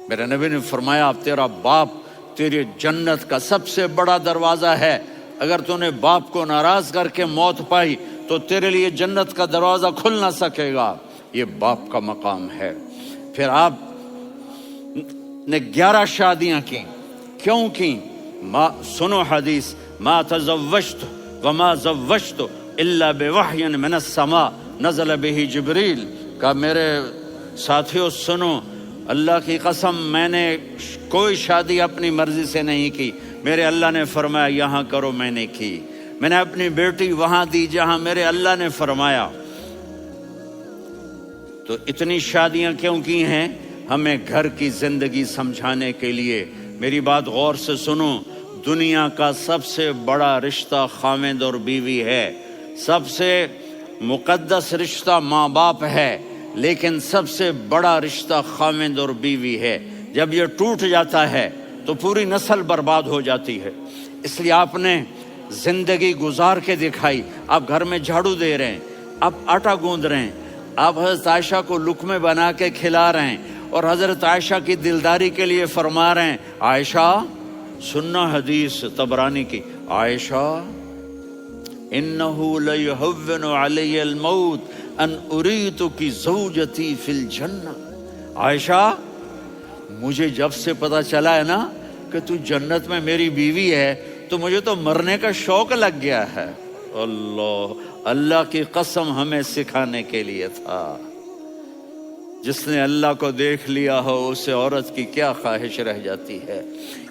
میرے نبی نے فرمایا تیرا باپ تیری جنت کا سب سے بڑا دروازہ ہے، اگر تو نے باپ کو ناراض کر کے موت پائی تو تیرے لیے جنت کا دروازہ کھل نہ سکے گا، یہ باپ کا مقام ہے۔ پھر آپ نے 11 شادیاں کی، کیوں کی؟ سنو حدیث، ما تزوجت وما زوجت الا بوحی من السماء نزل به جبریل، کہ میرے ساتھیوں سنو، اللہ کی قسم میں نے کوئی شادی اپنی مرضی سے نہیں کی، میرے اللہ نے فرمایا یہاں کرو، میں نے کی۔ میں نے اپنی بیٹی وہاں دی جہاں میرے اللہ نے فرمایا۔ تو اتنی شادیاں کیوں کی ہیں؟ ہمیں گھر کی زندگی سمجھانے کے لیے۔ میری بات غور سے سنو، دنیا کا سب سے بڑا رشتہ خاوند اور بیوی ہے، سب سے مقدس رشتہ ماں باپ ہے، لیکن سب سے بڑا رشتہ خاوند اور بیوی ہے۔ جب یہ ٹوٹ جاتا ہے تو پوری نسل برباد ہو جاتی ہے۔ اس لیے آپ نے زندگی گزار کے دکھائی۔ آپ گھر میں جھاڑو دے رہے ہیں، آپ آٹا گوندھ رہے ہیں، آپ حضرت عائشہ کو لقمے بنا کے کھلا رہے ہیں، اور حضرت عائشہ کی دلداری کے لیے فرما رہے ہیں عائشہ، سننا حدیث طبرانی کی، عائشہ انہو لیہون علی الموت ان اریتک زوجتی فی الجنہ، عائشہ مجھے جب سے پتا چلا ہے نا کہ تو جنت میں میری بیوی ہے تو مجھے تو مرنے کا شوق لگ گیا ہے۔ اللہ کی قسم ہمیں سکھانے کے لیے تھا۔ جس نے اللہ کو دیکھ لیا ہو اسے عورت کی کیا خواہش رہ جاتی ہے۔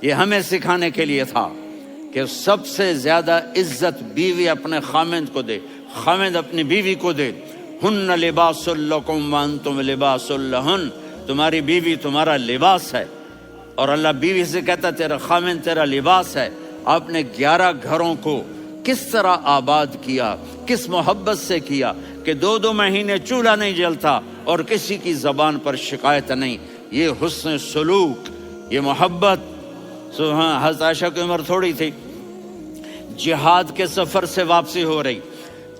یہ ہمیں سکھانے کے لیے تھا کہ سب سے زیادہ عزت بیوی اپنے خاوند کو دے، خاوند اپنی بیوی کو دے۔ ہن لباس لکم وانتم لباس لہن، تمہاری بیوی تمہارا لباس ہے، اور اللہ بیوی سے کہتا تیرا خاوند تیرا لباس ہے۔ آپ نے 11 گھروں کو کس طرح آباد کیا، کس محبت سے کیا کہ 2 مہینے چولہا نہیں جلتا اور کسی کی زبان پر شکایت نہیں۔ یہ حسن سلوک، یہ محبت۔ حضرت عائشہ کی عمر تھوڑی تھی، جہاد کے سفر سے واپسی ہو رہی،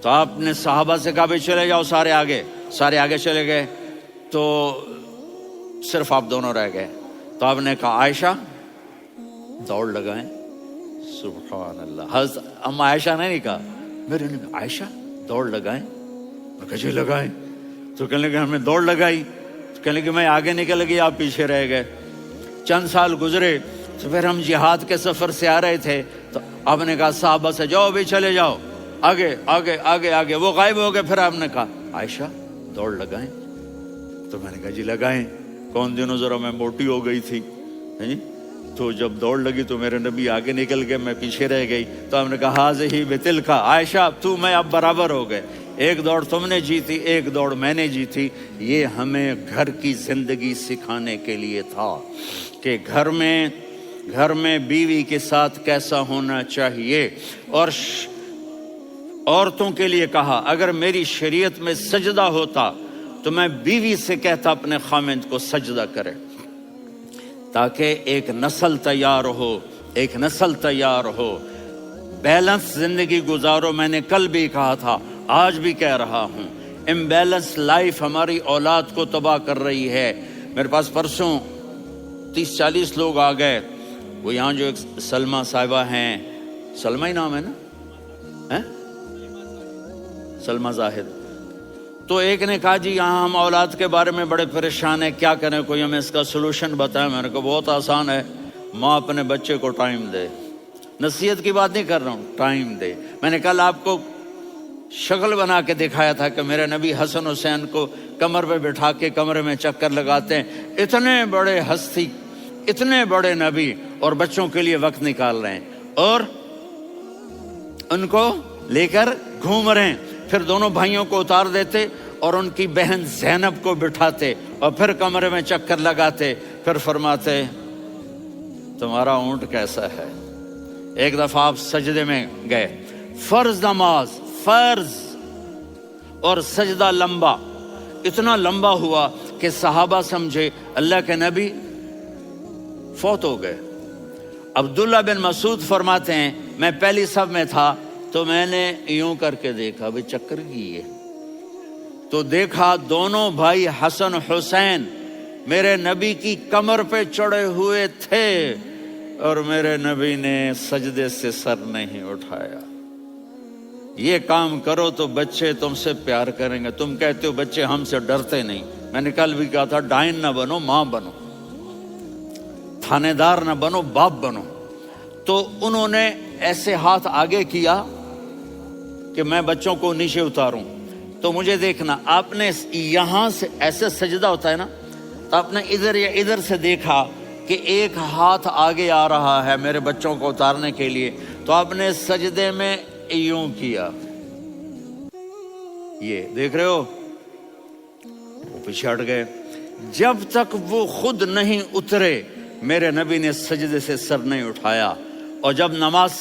تو آپ نے صحابہ سے کہا بھی چلے جاؤ سارے آگے چلے گئے، تو صرف آپ دونوں رہ گئے۔ تو آپ نے کہا عائشہ دوڑ لگائیں، سبحان اللہ۔ حضرت اما عائشہ نے نہیں کہا، میرے نے کہا عائشہ دوڑ لگائیں، میں کہا جی لگائیں۔ تو کہنے لگے ہم نے دوڑ لگائی، تو کہنے لگے میں آگے نکل گئی، آپ پیچھے رہ گئے۔ چند سال گزرے تو پھر ہم جہاد کے سفر سے آ رہے تھے، تو آپ نے کہا صحابہ سے جاؤ بھی چلے جاؤ آگے آگے آگے آگے، وہ غائب ہو گئے۔ پھر آپ نے کہا عائشہ دوڑ لگائیں، تو میں نے کہا جی لگائیں۔ کون دنوں ذرا میں موٹی ہو گئی تھی، تو جب دوڑ لگی تو میرے نبی آگے نکل گئے، میں پیچھے رہ گئی۔ تو ہم نے کہا ہاذہ بتلک، عائشہ تو میں اب برابر ہو گئے، ایک دوڑ تم نے جیتی، ایک دوڑ میں نے جیتی۔ یہ ہمیں گھر کی زندگی سکھانے کے لیے تھا کہ گھر میں بیوی کے ساتھ کیسا ہونا چاہیے۔ اور عورتوں کے لیے کہا اگر میری شریعت میں سجدہ ہوتا تو میں بیوی سے کہتا اپنے خاوند کو سجدہ کرے، تاکہ ایک نسل تیار ہو، بیلنس زندگی گزارو۔ میں نے کل بھی کہا تھا، آج بھی کہہ رہا ہوں، امبیلنس لائف ہماری اولاد کو تباہ کر رہی ہے۔ میرے پاس پرسوں 30-40 لوگ آ گئے، وہ یہاں جو ایک سلمہ صاحبہ ہیں، سلمہ ہی نام ہے نا، سلمہ زاہد، تو ایک نے کہا جی یہاں ہم اولاد کے بارے میں بڑے پریشان ہیں، کیا کریں، کوئی ہمیں اس کا سلوشن بتائیں۔ میں نے کہا بہت آسان ہے، ماں اپنے بچے کو ٹائم دے، نصیحت کی بات نہیں کر رہا ہوں، ٹائم دے۔ میں نے کل آپ کو شکل بنا کے دکھایا تھا کہ میرے نبی حسن حسین کو کمر پہ بٹھا کے کمرے میں چکر لگاتے ہیں، اتنے بڑے ہستی، اتنے بڑے نبی، اور بچوں کے لیے وقت نکال رہے ہیں اور ان کو لے کر گھوم رہے ہیں۔ پھر دونوں بھائیوں کو اتار دیتے اور ان کی بہن زینب کو بٹھاتے اور پھر کمرے میں چکر لگاتے، پھر فرماتے تمہارا اونٹ کیسا ہے۔ ایک دفعہ آپ سجدے میں گئے، فرض نماز، فرض، اور سجدہ لمبا، اتنا لمبا ہوا کہ صحابہ سمجھے اللہ کے نبی فوت ہو گئے۔ عبداللہ بن مسعود فرماتے ہیں میں پہلی صف میں تھا تو میں نے یوں کر کے دیکھا بھی چکر کی ہے، تو دیکھا دونوں بھائی حسن حسین میرے نبی کی کمر پہ چڑھے ہوئے تھے اور میرے نبی نے سجدے سے سر نہیں اٹھایا۔ یہ کام کرو تو بچے تم سے پیار کریں گے۔ تم کہتے ہو بچے ہم سے ڈرتے نہیں، میں نے کل بھی کہا تھا ڈائن نہ بنو، ماں بنو، تھانے دار نہ بنو، باپ بنو۔ تو انہوں نے ایسے ہاتھ آگے کیا کہ میں بچوں کو نیچے اتاروں۔ تو مجھے دیکھنا، آپ نے یہاں سے ایسے سجدہ ہوتا ہے نا، تو آپ نے ادھر یا ادھر سے دیکھا کہ ایک ہاتھ آگے آ رہا ہے میرے بچوں کو اتارنے کے لیے، تو آپ نے سجدے میں یوں کیا، یہ دیکھ رہے ہو، وہ پیچھے ہٹ گئے۔ جب تک وہ خود نہیں اترے میرے نبی نے سجدے سے سر نہیں اٹھایا۔ اور جب نماز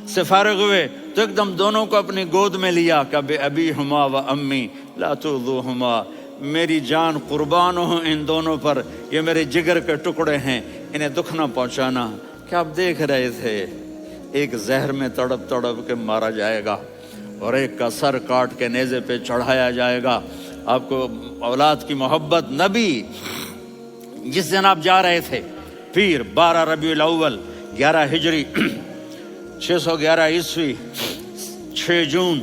سے فارغ ہوئے تو ایک دم دونوں کو اپنی گود میں لیا کہ بِأَبِيهُمَا وَأَمِّي لَا تُؤْذُوهُمَا، میری جان قربان ہو ان دونوں پر، یہ میرے جگر کے ٹکڑے ہیں، انہیں دکھ نہ پہنچانا۔ کہ آپ دیکھ رہے تھے ایک زہر میں تڑپ تڑپ کے مارا جائے گا اور ایک کا سر کاٹ کے نیزے پہ چڑھایا جائے گا۔ آپ کو اولاد کی محبت، نبی جس دن آپ جا رہے تھے پیر 12 ربیع الاول 11 ہجری 611 عیسوی 6 جون،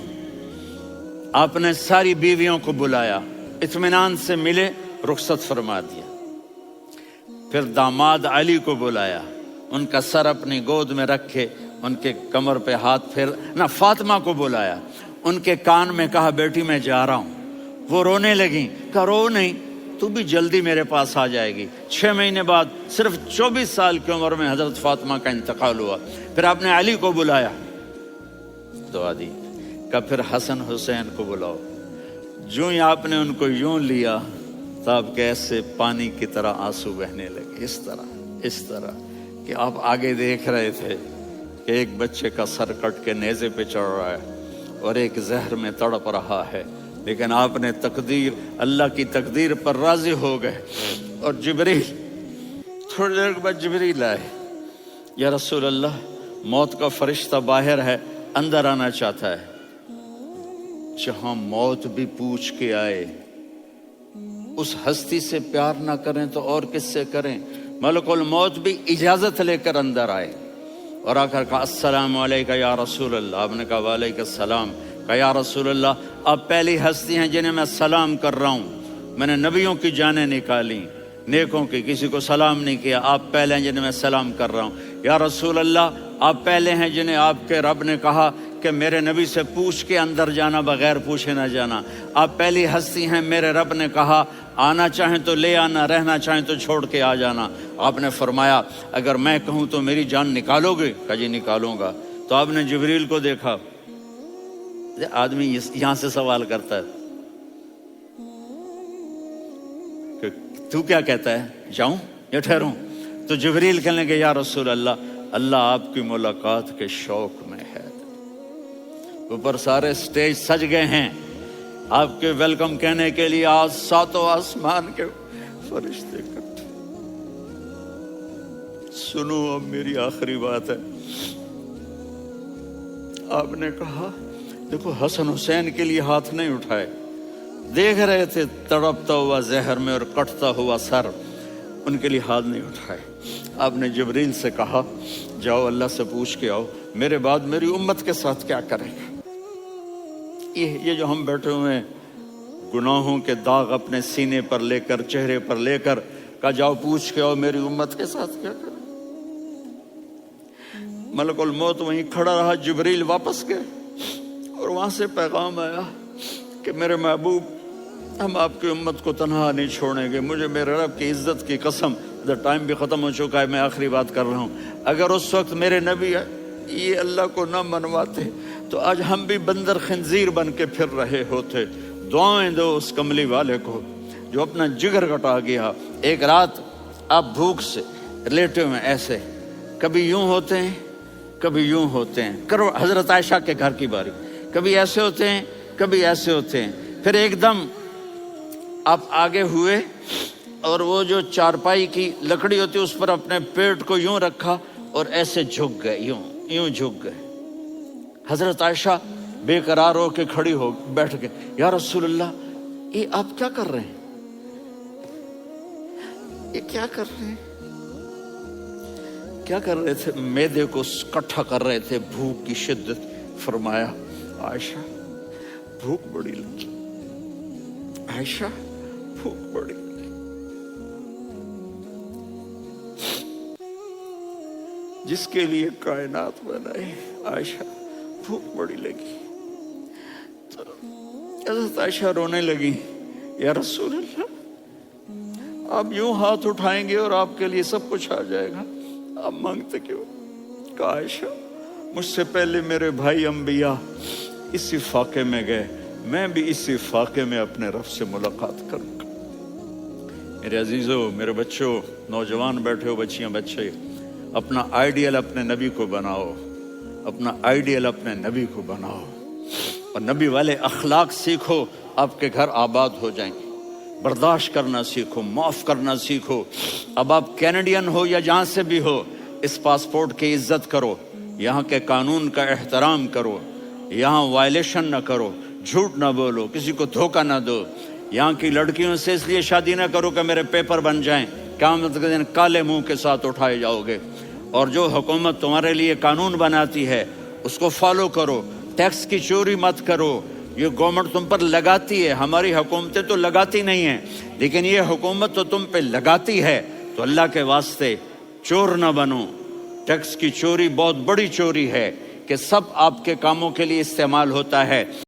آپ نے ساری بیویوں کو بلایا، اطمینان سے ملے، رخصت فرما دیا۔ پھر داماد علی کو بلایا، ان کا سر اپنی گود میں رکھے، ان کے کمر پہ ہاتھ پھیر نہ۔ فاطمہ کو بلایا، ان کے کان میں کہا بیٹی میں جا رہا ہوں۔ وہ رونے لگیں، کہا رو نہیں، تو بھی جلدی میرے پاس آ جائے گی۔ 6 مہینے بعد صرف 24 سال کی عمر میں حضرت فاطمہ کا انتقال ہوا۔ پھر آپ نے علی کو بلایا، دعا دی، کہ پھر حسن حسین کو بلاؤ۔ جو ہی آپ نے ان کو یوں لیا تو آپ کے ایسے پانی کی طرح آنسو بہنے لگے، اس طرح کہ آپ آگے دیکھ رہے تھے کہ ایک بچے کا سر کٹ کے نیزے پہ چڑھ رہا ہے اور ایک زہر میں تڑپ رہا ہے، لیکن آپ نے تقدیر، اللہ کی تقدیر پر راضی ہو گئے۔ اور جبریل، تھوڑی دیر کے بعد جبریل آئے، یا رسول اللہ موت کا فرشتہ باہر ہے، اندر آنا چاہتا ہے۔ جہاں موت بھی پوچھ کے آئے، اس ہستی سے پیار نہ کریں تو اور کس سے کریں؟ ملک الموت بھی اجازت لے کر اندر آئے اور آ کر کہا السلام علیکہ یا رسول اللہ۔ آپ نے کہا وعلیکم السلام۔ کہا یا رسول اللہ آپ پہلی ہستی ہیں جنہیں میں سلام کر رہا ہوں، میں نے نبیوں کی جانیں نکالی، نیکوں کی، کسی کو سلام نہیں کیا، آپ پہلے ہیں جنہیں میں سلام کر رہا ہوں۔ یا رسول اللہ آپ پہلے ہیں جنہیں آپ کے رب نے کہا کہ میرے نبی سے پوچھ کے اندر جانا، بغیر پوچھے نہ جانا۔ آپ پہلی ہستی ہیں، میرے رب نے کہا آنا چاہیں تو لے آنا، رہنا چاہیں تو چھوڑ کے آ جانا۔ آپ نے فرمایا اگر میں کہوں تو میری جان نکالو گے؟ کہا جی نکالوں گا۔ تو آپ نے جبریل کو دیکھا، آدمی یہاں سے سوال کرتا ہے کہ تو کیا کہتا ہے، جاؤں یا ٹھہروں؟ تو جبریل کہنے لگے یا رسول اللہ، اللہ آپ کی ملاقات کے شوق میں ہے۔ اوپر سارے سٹیج سج گئے ہیں آپ کے ویلکم کہنے کے لیے، آج 7 آسمان کے فرشتے اکٹھے۔ سنو اب میری آخری بات ہے۔ آپ نے کہا دیکھو حسن حسین کے لیے ہاتھ نہیں اٹھائے، دیکھ رہے تھے تڑپتا ہوا زہر میں اور کٹتا ہوا سر، ان کے لیے ہاتھ نہیں اٹھائے۔ آپ نے جبریل سے کہا جاؤ اللہ سے پوچھ کے آؤ میرے بعد میری امت کے ساتھ کیا کرے گا۔ یہ جو ہم بیٹھے ہوئے ہیں گناہوں کے داغ اپنے سینے پر لے کر، چہرے پر لے کر، کہا جاؤ پوچھ کے آؤ میری امت کے ساتھ کیا کرے۔ ملک الموت وہیں کھڑا رہا، جبریل واپس گئے اور وہاں سے پیغام آیا کہ میرے محبوب ہم آپ کی امت کو تنہا نہیں چھوڑیں گے۔ مجھے میرے رب کی عزت کی قسم، ٹائم بھی ختم ہو چکا ہے، میں آخری بات کر رہا ہوں، اگر اس وقت میرے نبی یہ اللہ کو نہ منواتے تو آج ہم بھی بندر خنزیر بن کے پھر رہے ہوتے۔ دعائیں دو اس کملی والے کو جو اپنا جگر کٹا گیا۔ ایک رات آپ بھوک سے لیٹے ہوئے ایسے، کبھی یوں ہوتے ہیں کبھی یوں ہوتے ہیں، کرو حضرت عائشہ کے گھر کی باری، کبھی ایسے ہوتے ہیں کبھی ایسے ہوتے ہیں۔ پھر ایک دم آپ آگے ہوئے اور وہ جو چارپائی کی لکڑی ہوتی اس پر اپنے پیٹ کو یوں رکھا اور ایسے جھک گئے، یوں جھک گئے۔ حضرت عائشہ بے قرار ہو کے کھڑی ہو بیٹھ گئے، یا رسول اللہ یہ آپ کیا کر رہے ہیں؟ یہ کیا کر رہے ہیں؟ کیا کر رہے تھے؟ معدے کو کٹھا کر رہے تھے، بھوک کی شدت۔ فرمایا عائشہ بھوک بڑی لگی، عائشہ بھوک بڑی لگی۔ جس کے لیے کائنات بنائی، عائشہ بھوک بڑی لگی۔ تو حضرت عائشہ رونے لگی، یا رسول اللہ، آپ یوں ہاتھ اٹھائیں گے اور آپ کے لیے سب کچھ آ جائے گا، آپ مانگتے کیوں؟ کہا عائشہ مجھ سے پہلے میرے بھائی انبیاء اسی فاقے میں گئے، میں بھی اسی فاقے میں اپنے رب سے ملاقات کروں گا۔ میرے عزیزوں، میرے بچوں، نوجوان بیٹھے ہو، بچیاں بچے، اپنا آئیڈیل اپنے نبی کو بناؤ، اپنا آئیڈیل اپنے نبی کو بناؤ، اور نبی والے اخلاق سیکھو، آپ کے گھر آباد ہو جائیں گے۔ برداشت کرنا سیکھو، معاف کرنا سیکھو۔ اب آپ کینیڈین ہو یا جہاں سے بھی ہو، اس پاسپورٹ کی عزت کرو، یہاں کے قانون کا احترام کرو، یہاں وائلیشن نہ کرو، جھوٹ نہ بولو، کسی کو دھوکہ نہ دو۔ یہاں کی لڑکیوں سے اس لیے شادی نہ کرو کہ میرے پیپر بن جائیں، قیامت کے دن کالے منہ کے ساتھ اٹھائے جاؤ گے۔ اور جو حکومت تمہارے لیے قانون بناتی ہے اس کو فالو کرو، ٹیکس کی چوری مت کرو۔ یہ گورنمنٹ تم پر لگاتی ہے، ہماری حکومتیں تو لگاتی نہیں ہیں، لیکن یہ حکومت تو تم پہ لگاتی ہے، تو اللہ کے واسطے چور نہ بنو۔ ٹیکس کی چوری بہت بڑی چوری ہے کہ سب آپ کے کاموں کے لیے استعمال ہوتا ہے۔